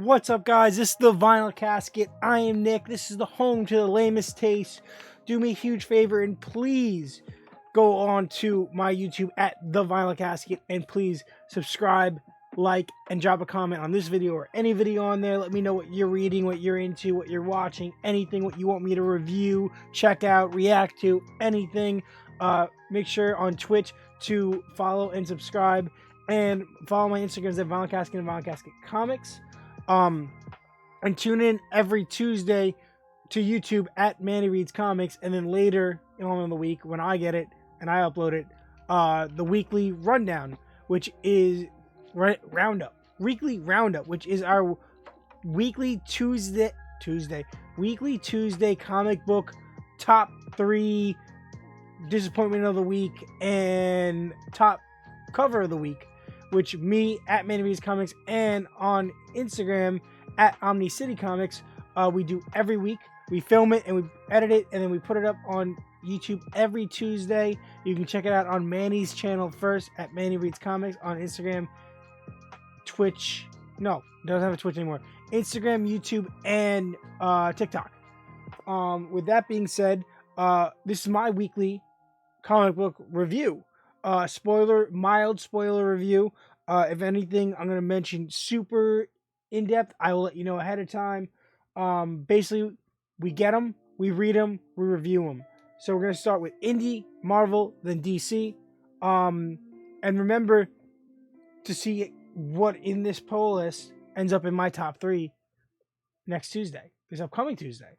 What's up, guys? This is the Vinyl Casket. I am Nick. This is the home to the lamest taste. Do me a huge favor and please go on to my YouTube at the Vinyl Casket and please subscribe, like, and drop a comment on this video or any video on there. Let me know what you're reading, what you're into, what you're watching, anything, what you want me to review, check out, react to, anything. Make sure on Twitch to follow and subscribe and follow my Instagrams at Vinyl Casket and Vinyl Casket Comics. And tune in every Tuesday to YouTube at Manny Reads Comics, and then later on in the week when I get it and I upload it, the weekly rundown, which is weekly roundup, which is our weekly Tuesday comic book top 3 disappointment of the week and top cover of the week, which me at Manny Reads Comics and on Instagram at Omni City Comics, we do every week. We film it and we edit it and then we put it up on YouTube every Tuesday. You can check it out on Manny's channel first at Manny Reads Comics on Instagram, Twitch. No, doesn't have a Twitch anymore. Instagram, YouTube, and TikTok. With that being said, this is my weekly comic book review. Mild spoiler review. If anything, I'm going to mention super in-depth. I will let you know ahead of time. Basically, we get them, we read them, we review them. So we're going to start with Indie, Marvel, then DC. And remember to see what in this poll list ends up in my top 3 next Tuesday, this upcoming Tuesday.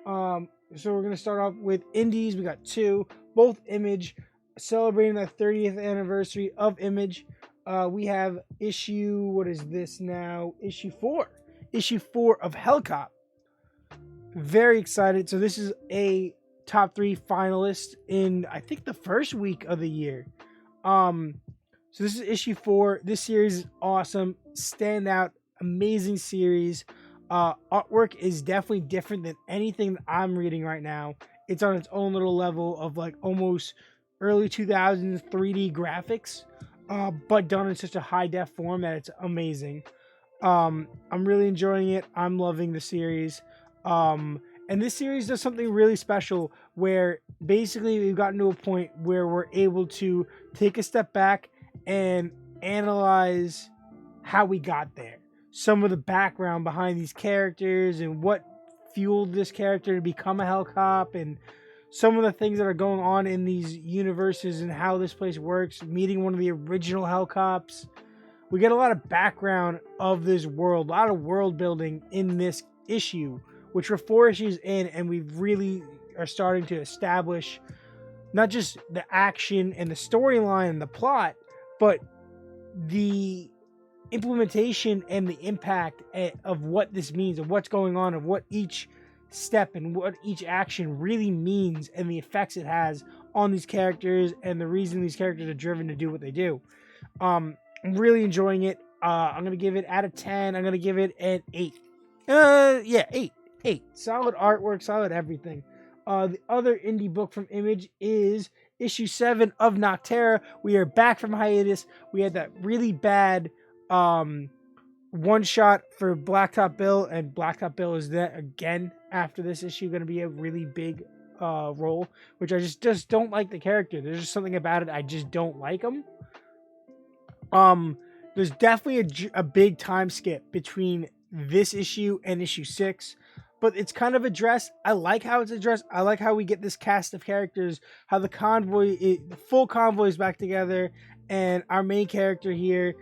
So we're going to start off with Indies. We got 2, both Image, celebrating the 30th anniversary of Image. We have issue, what is this now? Issue 4 of Hellcop. Very excited. So this is a top 3 finalist in, I think, the first week of the year. So this is issue 4. This series is awesome. Standout, amazing series. Artwork is definitely different than anything that I'm reading right now. It's on its own little level of like almost early 2000s 3D graphics, but done in such a high def form that it's amazing. I'm really enjoying it. I'm loving the series. And this series does something really special where basically we've gotten to a point where we're able to take a step back and analyze how we got there. Some of the background behind these characters and what fueled this character to become a Hellcop, and some of the things that are going on in these universes and how this place works, meeting one of the original Hellcops. We get a lot of background of this world, a lot of world building in this issue, which we're 4 issues in, and we really are starting to establish not just the action and the storyline and the plot, but the implementation and the impact of what this means, of what's going on, of what each step and what each action really means, and the effects it has on these characters and the reason these characters are driven to do what they do. I'm really enjoying it. I'm gonna give it out of 10. I'm gonna give it an 8. 8. Solid artwork, solid everything. The other indie book from Image is issue 7 of Nocterra. We are back from hiatus. We had that really bad one shot for Blacktop Bill, and Blacktop Bill is that again after this issue going to be a really big role, which I just don't like the character. There's just something about it I just don't like him. There's definitely a big time skip between this issue and issue 6, but it's kind of addressed. I like how it's addressed. I like how we get this cast of characters, how the full convoy is back together, and our main character here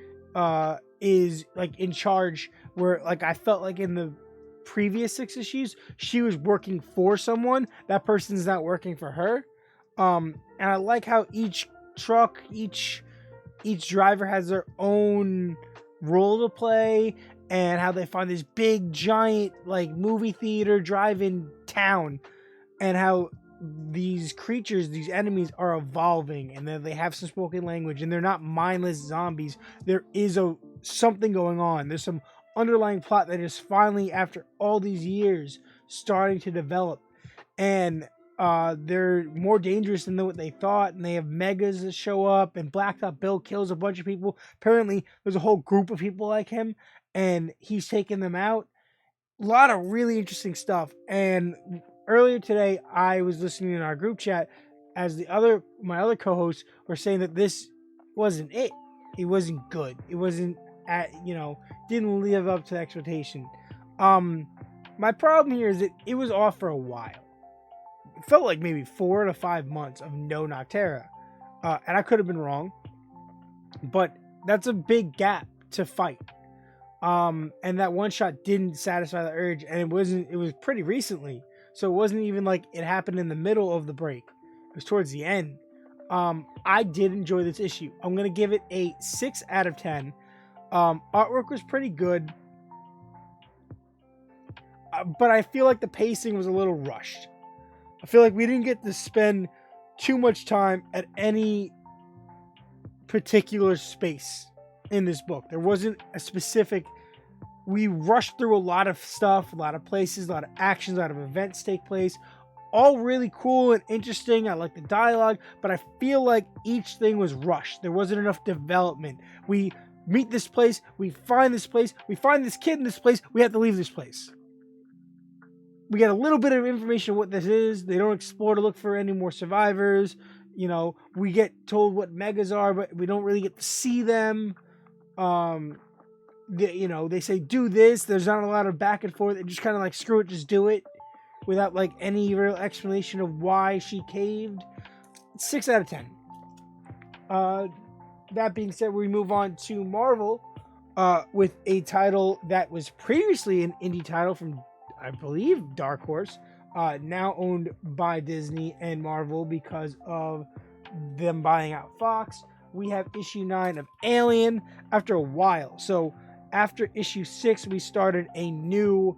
is like in charge, where like I felt like in the previous 6 issues she was working for someone. That person's not working for her. And I like how each truck, each driver has their own role to play, and how they find this big giant like movie theater drive-in town, and how these creatures, these enemies are evolving, and then they have some spoken language, and they're not mindless zombies. There is something going on. There's some underlying plot that is finally, after all these years, starting to develop, and they're more dangerous than what they thought, and they have megas that show up, and Blacktop Bill kills a bunch of people. Apparently there's a whole group of people like him, and he's taking them out. A lot of really interesting stuff. And earlier today, I was listening in our group chat as my other co-hosts were saying that this wasn't it. It wasn't good. It wasn't didn't live up to the expectation. My problem here is that it was off for a while. It felt like maybe 4 to 5 months of no Noctera, and I could have been wrong, but that's a big gap to fight. And that one shot didn't satisfy the urge, and it was pretty recently, so it wasn't even like it happened in the middle of the break. It was towards the end. I did enjoy this issue. I'm gonna give it a 6 out of 10. Artwork was pretty good, but I feel like the pacing was a little rushed. I feel like we didn't get to spend too much time at any particular space in this book. There wasn't a specific. We rushed through a lot of stuff, a lot of places, a lot of actions, a lot of events take place. All really cool and interesting. I like the dialogue, but I feel like each thing was rushed. There wasn't enough development. We meet this place, we find this place, we find this kid in this place, we have to leave this place. We get a little bit of information on what this is. They don't explore to look for any more survivors. We get told what megas are, but we don't really get to see them. They say do this. There's not a lot of back and forth. They just kind of like screw it, just do it, without like any real explanation of why she caved. 6 out of 10. That being said, we move on to Marvel with a title that was previously an indie title from, I believe, Dark Horse, now owned by Disney and Marvel because of them buying out Fox. We have issue 9 of Alien after a while. So after issue 6, we started a new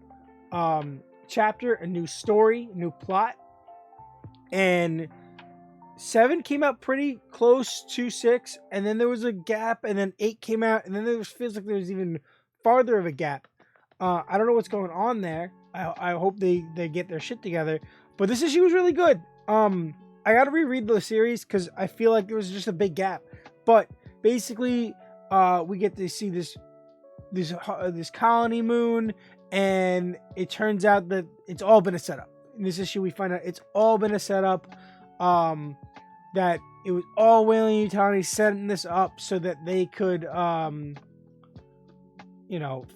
chapter, a new story, new plot. And 7 came out pretty close to 6, and then there was a gap, and then 8 came out, and then there feels like there's even farther of a gap. I don't know what's going on there. I hope they get their shit together. But this issue was really good. I got to reread the series because I feel like there was just a big gap. But basically, we get to see this colony moon, and it turns out that it's all been a setup. In this issue, we find out it's all been a setup. That it was all Weyland-Yutani setting this up so that they could,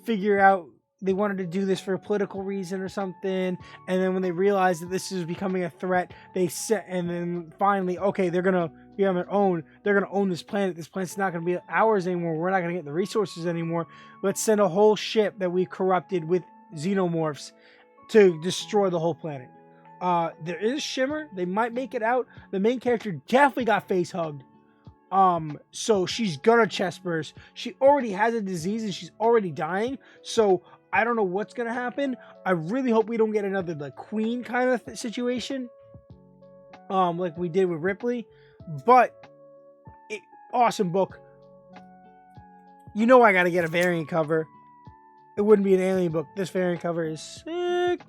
figure out they wanted to do this for a political reason or something. And then when they realized that this is becoming a threat, and then finally, okay, they're going to be on their own. They're going to own this planet. This planet's not going to be ours anymore. We're not going to get the resources anymore. Let's send a whole ship that we corrupted with xenomorphs to destroy the whole planet. There is Shimmer. They might make it out. The main character definitely got face hugged. So she's gonna chest burst. She already has a disease and she's already dying. So I don't know what's gonna happen. I really hope we don't get another like Queen kind of situation, like we did with Ripley. But awesome book. I gotta get a variant cover. It wouldn't be an Alien book. This variant cover is sick.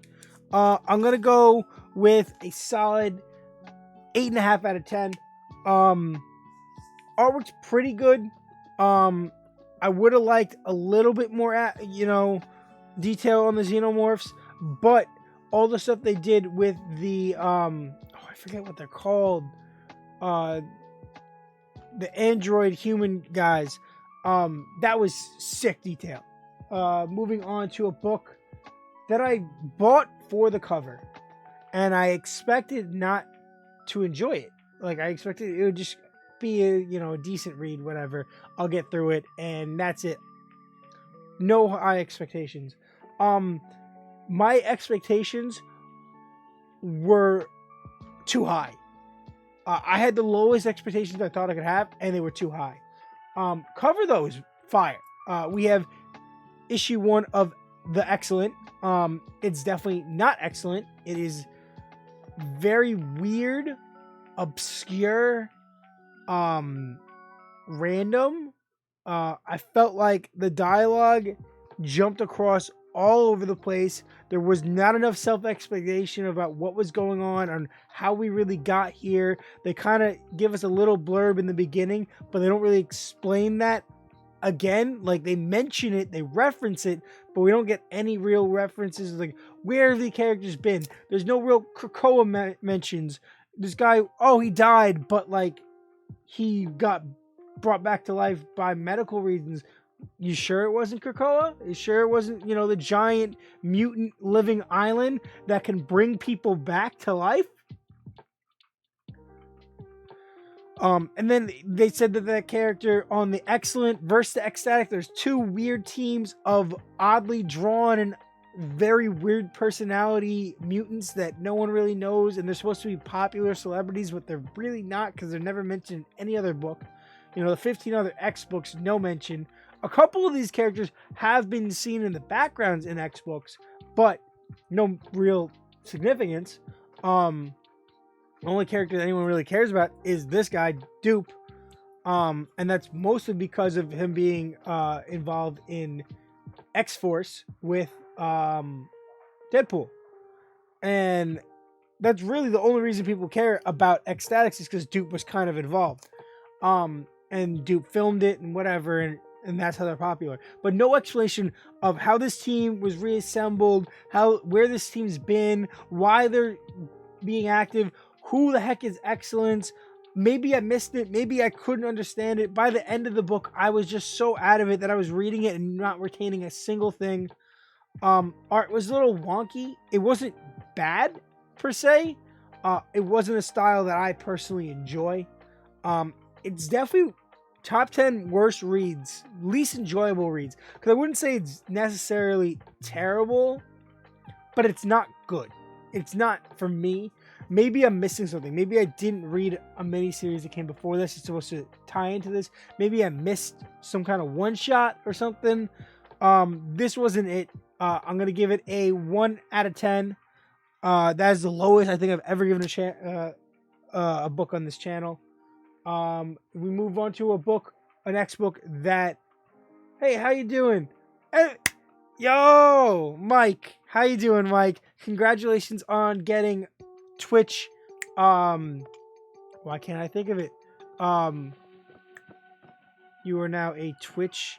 I'm gonna go with a solid 8.5 out of 10. Artwork's pretty good. I would have liked a little bit more, detail on the xenomorphs, but all the stuff they did with the I forget what they're called, the android human guys, that was sick detail. Moving on to a book that I bought for the cover, and I expected not to enjoy it. Like, I expected it would just be a decent read, whatever. I'll get through it, and that's it. No high expectations. My expectations were too high. I had the lowest expectations I thought I could have, and they were too high. Cover, though, is fire. We have issue 1 of The Excellent. It's definitely not excellent. It is very weird, obscure, random. I felt like the dialogue jumped across all over the place. There was not enough self-explanation about what was going on how we really got here. They kind of give us a little blurb in the beginning, but they don't really explain that again. Like, they mention it, they reference it, but we don't get any real references. Like, where have the characters been? There's no real Krakoa mentions. This guy, oh, he died, but like, he got brought back to life by medical reasons. You sure it wasn't Krakoa? You sure it wasn't, the giant mutant living island that can bring people back to life? And then they said that character on the Excellent versus the Ecstatic, there's two weird teams of oddly drawn and very weird personality mutants that no one really knows, and they're supposed to be popular celebrities, but they're really not, because they're never mentioned in any other book. The 15 other X books, no mention. A couple of these characters have been seen in the backgrounds in X books, but no real significance. The only character that anyone really cares about is this guy, Dupe. And that's mostly because of him being involved in X-Force with Deadpool. And that's really the only reason people care about Ecstatics, is because Dupe was kind of involved. And Dupe filmed it and whatever, and that's how they're popular. But no explanation of how this team was reassembled, where this team's been, why they're being active, who the heck is Excellence. Maybe I missed it, maybe I couldn't understand it. By the end of the book, I was just so out of it that I was reading it and not retaining a single thing. Art was a little wonky. It wasn't bad, per se. It wasn't a style that I personally enjoy. It's definitely top 10 worst reads, least enjoyable reads. Because I wouldn't say it's necessarily terrible, but it's not good. It's not for me. Maybe I'm missing something. Maybe I didn't read a miniseries that came before this. It's supposed to tie into this. Maybe I missed some kind of one-shot or something. This wasn't it. I'm going to give it a 1 out of 10. That is the lowest I think I've ever given a book on this channel. We move on to a next book that, hey, how you doing? Hey, yo, Mike, how you doing, Mike? Congratulations on getting Twitch. Why can't I think of it? You are now a Twitch.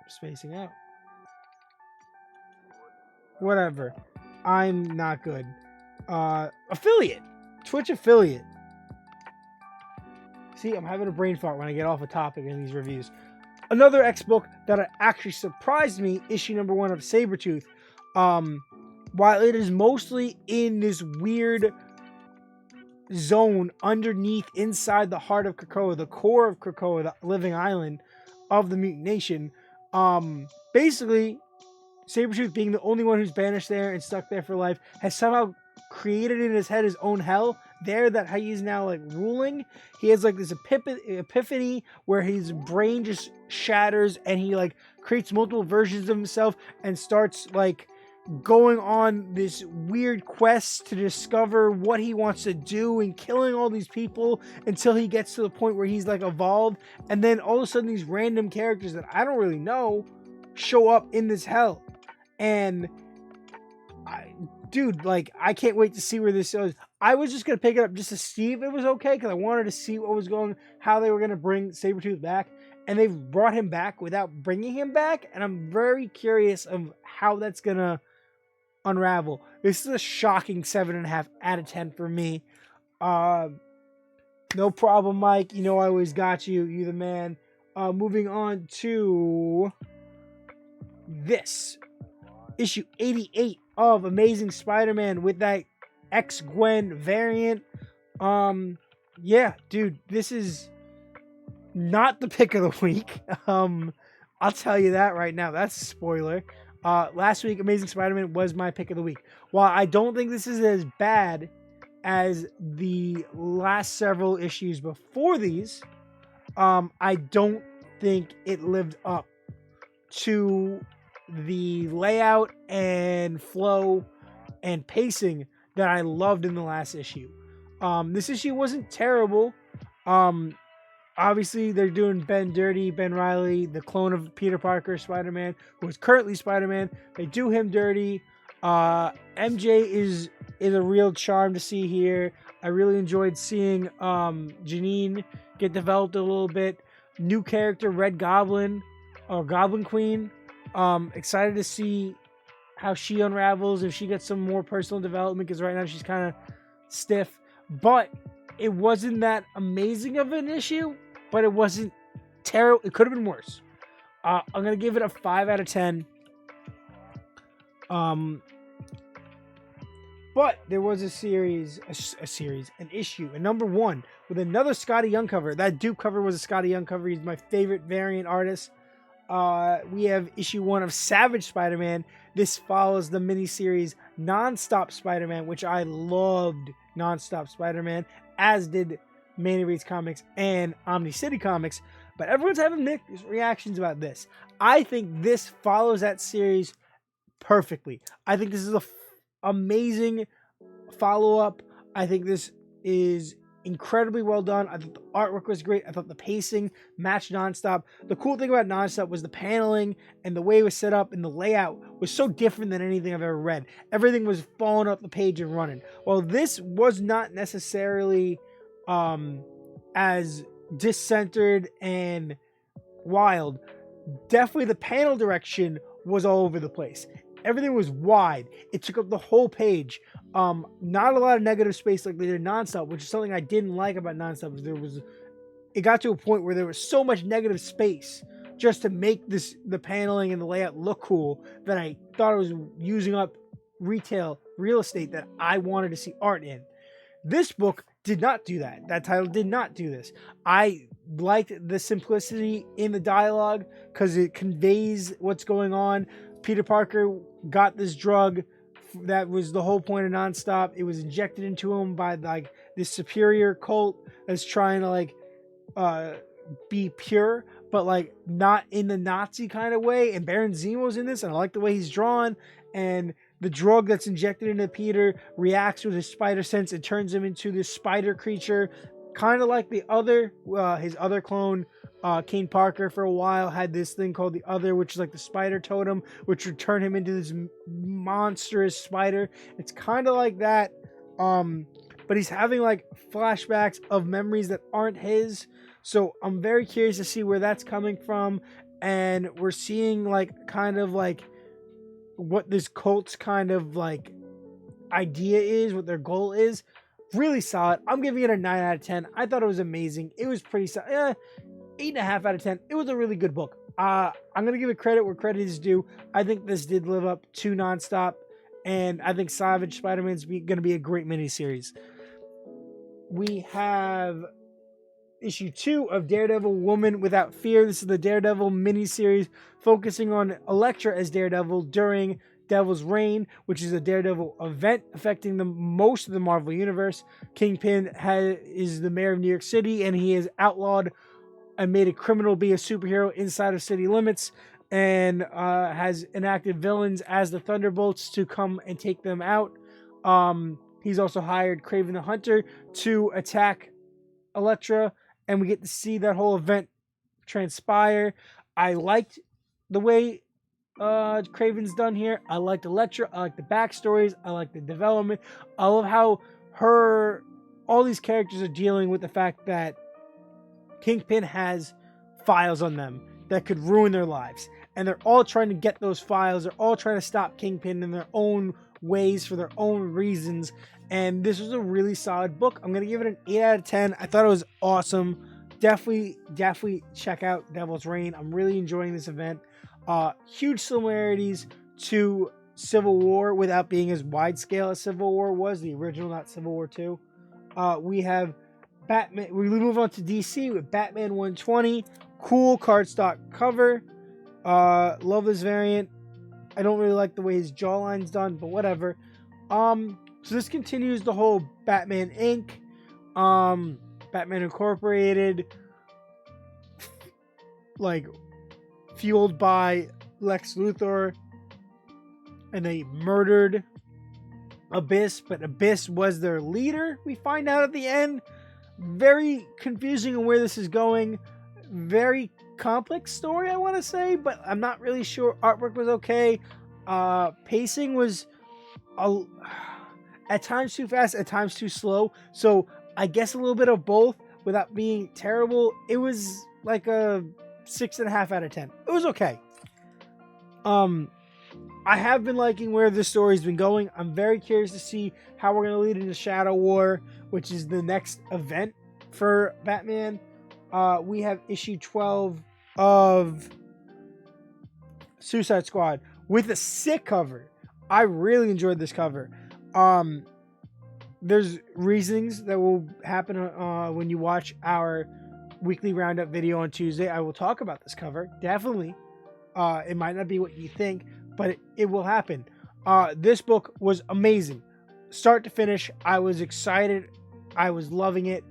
Spacing out. Whatever. I'm not good. Affiliate. Twitch affiliate. See, I'm having a brain fart when I get off a topic in these reviews. Another X book that actually surprised me, issue number 1 of Sabretooth. While it is mostly in this weird zone underneath, inside the heart of Krakoa, the core of Krakoa, the living island of the Mutant Nation, basically, Sabretooth, being the only one who's banished there and stuck there for life, has somehow created in his head his own hell there that he's now like ruling. He has like this epiphany where his brain just shatters and he like creates multiple versions of himself and starts like going on this weird quest to discover what he wants to do and killing all these people until he gets to the point where he's like evolved. And then all of a sudden these random characters that I don't really know show up in this hell. And dude, like, I can't wait to see where this goes. I was just going to pick it up just to see if it was okay, because I wanted to see what was going, how they were going to bring Sabretooth back. And they've brought him back without bringing him back. And I'm very curious of how that's going to unravel. This is a shocking 7.5 out of 10 for me. No problem, Mike. You know I always got you. You the man. Moving on to this. Issue 88 of Amazing Spider-Man with that X-Gwen variant. Yeah, dude, this is not the pick of the week. I'll tell you that right now. That's a spoiler. Last week, Amazing Spider-Man was my pick of the week. While I don't think this is as bad as the last several issues before these, I don't think it lived up to the layout and flow and pacing that I loved in the last issue. This issue wasn't terrible. Obviously, they're doing Ben dirty, Ben Reilly, the clone of Peter Parker, Spider-Man, who is currently Spider-Man. They do him dirty. MJ is a real charm to see here. I really enjoyed seeing Janine get developed a little bit. New character, Red Goblin or Goblin Queen. Excited to see how she unravels, if she gets some more personal development, because right now she's kind of stiff. But it wasn't that amazing of an issue, but it wasn't terrible. It could have been worse. I'm gonna give it a 5 out of 10. But there was an issue, a number 1 with another Scotty Young cover. That Duke cover was a Scotty Young cover. He's my favorite variant artist. We have issue 1 of Savage Spider-Man. This follows the miniseries Nonstop Spider-Man, which I loved. Nonstop Spider-Man, as did Manny Reads Comics and Omni City Comics. But everyone's having mixed reactions about this. I think this follows that series perfectly. I think this is a amazing follow-up. I think this is incredibly well done. I thought the artwork was great. I thought the pacing matched Nonstop. The cool thing about Nonstop was the paneling and the way it was set up, and the layout was so different than anything I've ever read. Everything was falling up the page and running. Well, this was not necessarily as discentered and wild. Definitely the panel direction was all over the place. Everything was wide. It took up the whole page. Not a lot of negative space like they did Nonstop, which is something I didn't like about Nonstop. It got to a point where there was so much negative space just to make the paneling and the layout look cool, that I thought it was using up retail real estate that I wanted to see art in. This book did not do that. That title did not do this. I liked the simplicity in the dialogue because it conveys what's going on. Peter Parker got this drug that was the whole point of Nonstop. It was injected into him by like this superior cult that's trying to be pure, but like not in the Nazi kind of way. And Baron Zemo's in this, and I like the way he's drawn. And the drug that's injected into Peter reacts with his spider sense and turns him into this spider creature, kind of like the other, his other clone. Kane Parker for a while had this thing called the Other, which is like the spider totem, which would turn him into this monstrous spider. It's kind of like that, but he's having like flashbacks of memories that aren't his. So I'm very curious to see where that's coming from, and we're seeing like kind of like what this cult's kind of like idea is, what their goal is. Really solid. I'm giving it a 9 out of 10. I thought it was amazing. It was pretty solid. 8.5 out of 10. It was a really good book. I'm going to give it credit where credit is due. I think this did live up to Nonstop, and I think Savage Spider-Man is going to be a great miniseries. We have issue 2 of Daredevil Woman Without Fear. This is the Daredevil miniseries focusing on Elektra as Daredevil during Devil's Reign, which is a Daredevil event affecting most of the Marvel Universe. Kingpin is the mayor of New York City, and he has outlawed and made a criminal be a superhero inside of city limits, and has enacted villains as the Thunderbolts to come and take them out. He's also hired Kraven the Hunter to attack Elektra, and we get to see that whole event transpire. I liked the way Kraven's done here. I liked Elektra. I like the backstories. I like the development. I love how all these characters are dealing with the fact that Kingpin has files on them that could ruin their lives, and they're all trying to get those files. They're all trying to stop Kingpin in their own ways for their own reasons, and this was a really solid book. I'm going to give it an 8 out of 10. I thought it was awesome. Definitely check out Devil's Reign. I'm really enjoying this event. Huge similarities to Civil War without being as wide scale as Civil War was, the original, not Civil War 2. We have Batman. We move on to DC with Batman 120. Cool cardstock cover. Love this variant. I don't really like the way his jawline's done, but whatever. So this continues the whole Batman Inc. Batman Incorporated, like fueled by Lex Luthor, and they murdered Abyss, but Abyss was their leader. We find out at the end. Very confusing on where this is going. Very complex story, I want to say, but I'm not really sure. Artwork was okay. Pacing was at times too fast, at times too slow. So I guess a little bit of both. without being terrible, it was like a 6.5 out of 10. It was okay. I have been liking where this story's been going. I'm very curious to see how we're going to lead into Shadow War, which is the next event for Batman. We have issue 12 of Suicide Squad with a sick cover. I really enjoyed this cover. There's reasonings that will happen when you watch our weekly roundup video on Tuesday. I will talk about this cover, definitely. It might not be what you think, but it will happen. This book was amazing. Start to finish, I was excited. I was loving it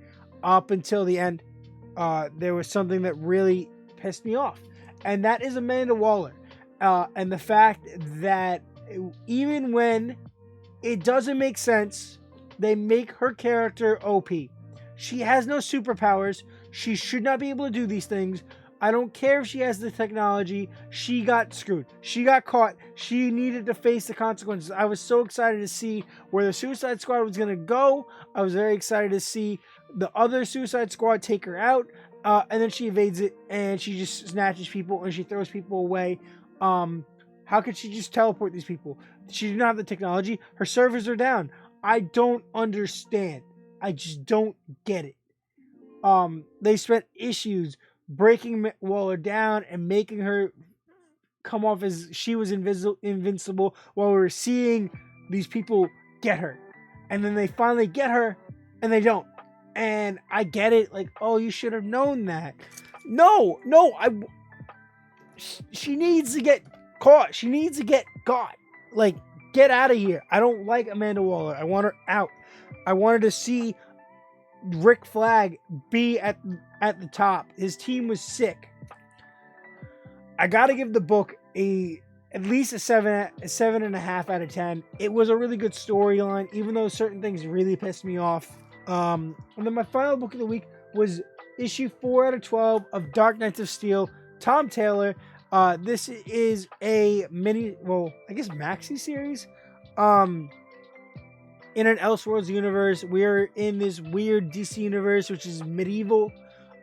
up until the end. There was something that really pissed me off, and that is Amanda Waller. And the fact that even when it doesn't make sense, they make her character OP. She has no superpowers. She should not be able to do these things. I don't care if she has the technology. She got screwed. She got caught. She needed to face the consequences. I was so excited to see where the Suicide Squad was going to go. I was very excited to see the other Suicide Squad take her out. And then she evades it, and she just snatches people, and she throws people away. How could she just teleport these people? She did not have the technology. Her servers are down. I don't understand. I just don't get it. They spent issues breaking Waller down and making her come off as she was invincible while we were seeing these people get her. And then they finally get her, and they don't. And I get it, like, oh, you should have known that. No, she needs to get caught. She needs to get got. Like, get out of here. I don't like Amanda Waller. I want her out. I wanted to see Rick Flag be at the top. His team was sick. I gotta give the book at least a 7.5 out of 10. It was a really good storyline, even though certain things really pissed me off. And then my final book of the week was issue 4 out of 12 of Dark Knights of Steel, Tom Taylor. This is a maxi series. In an Elseworlds universe, we're in this weird DC universe, which is medieval.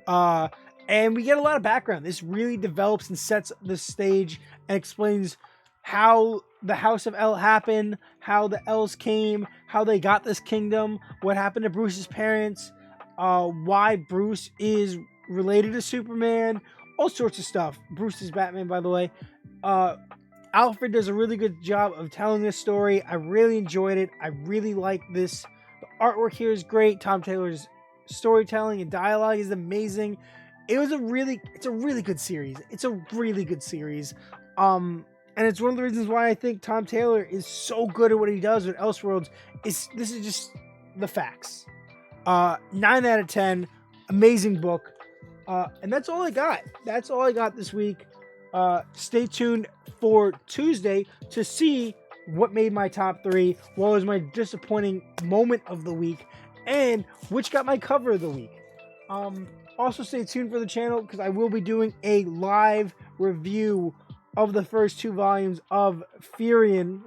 And we get a lot of background. This really develops and sets the stage and explains how the House of El happened, how the Elves came, how they got this kingdom, what happened to Bruce's parents, why Bruce is related to Superman, all sorts of stuff. Bruce is Batman, by the way. Alfred does a really good job of telling this story. I really enjoyed it. I really like this. The artwork here is great. Tom Taylor's storytelling and dialogue is amazing. It's a really good series. It's a really good series. And it's one of the reasons why I think Tom Taylor is so good at what he does with Elseworlds. This is just the facts. 9 out of 10. Amazing book. And that's all I got. That's all I got this week. Stay tuned for Tuesday to see what made my top 3, what was my disappointing moment of the week, and which got my cover of the week. Also stay tuned for the channel because I will be doing a live review of the first 2 volumes of Firion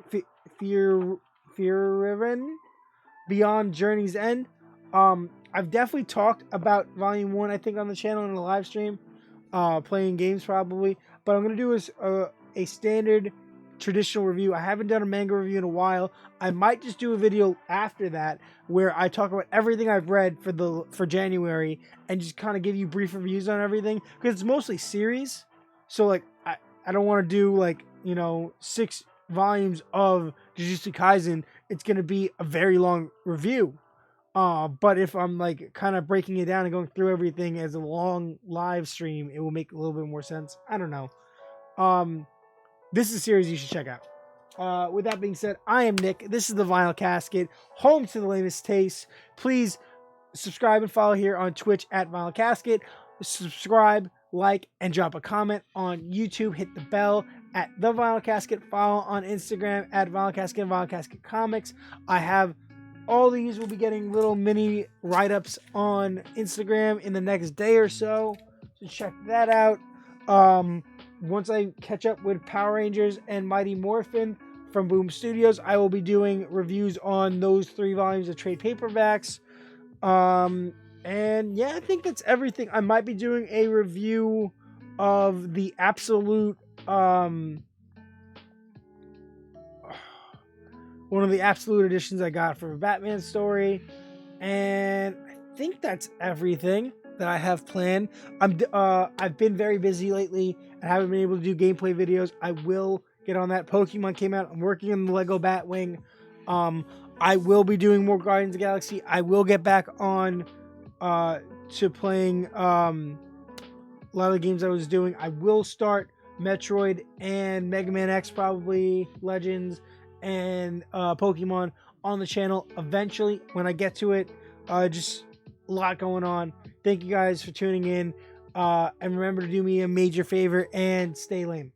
Beyond Journey's End. I've definitely talked about volume 1, I think, on the channel in a live stream, playing games probably, but I'm going to do a standard traditional review. I haven't done a manga review in a while. I might just do a video after that where I talk about everything I've read for January and just kind of give you brief reviews on everything, because it's mostly series. So like I don't want to do 6 volumes of Jujutsu Kaisen. It's going to be a very long review. But if I'm like kind of breaking it down and going through everything as a long live stream, it will make a little bit more sense. I don't know. This is a series you should check out. With that being said, I am Nick. This is the Vinyl Casket, home to the lamest taste. Please subscribe and follow here on Twitch at Vinyl Casket. Subscribe, like, and drop a comment on YouTube. Hit the bell at the Vinyl Casket. Follow on Instagram at Vinyl Casket and Vinyl Casket Comics. I have all these will be getting little mini write-ups on Instagram in the next day or so. So check that out. Once I catch up with Power Rangers and Mighty Morphin from Boom Studios, I will be doing reviews on those 3 volumes of trade paperbacks. And yeah, I think that's everything. I might be doing a review of the absolute one of the absolute editions I got for a Batman story. And I think that's everything that I have planned. I've been very busy lately and haven't been able to do gameplay videos. I will get on that. Pokemon came out. I'm working on the Lego Batwing. I will be doing more Guardians of the Galaxy. I will get back on to playing a lot of the games I was doing. I will start Metroid and Mega Man X, probably Legends, and Pokemon on the channel eventually when I get to it. Just a lot going on. Thank you guys for tuning in. And remember to do me a major favor and stay lame.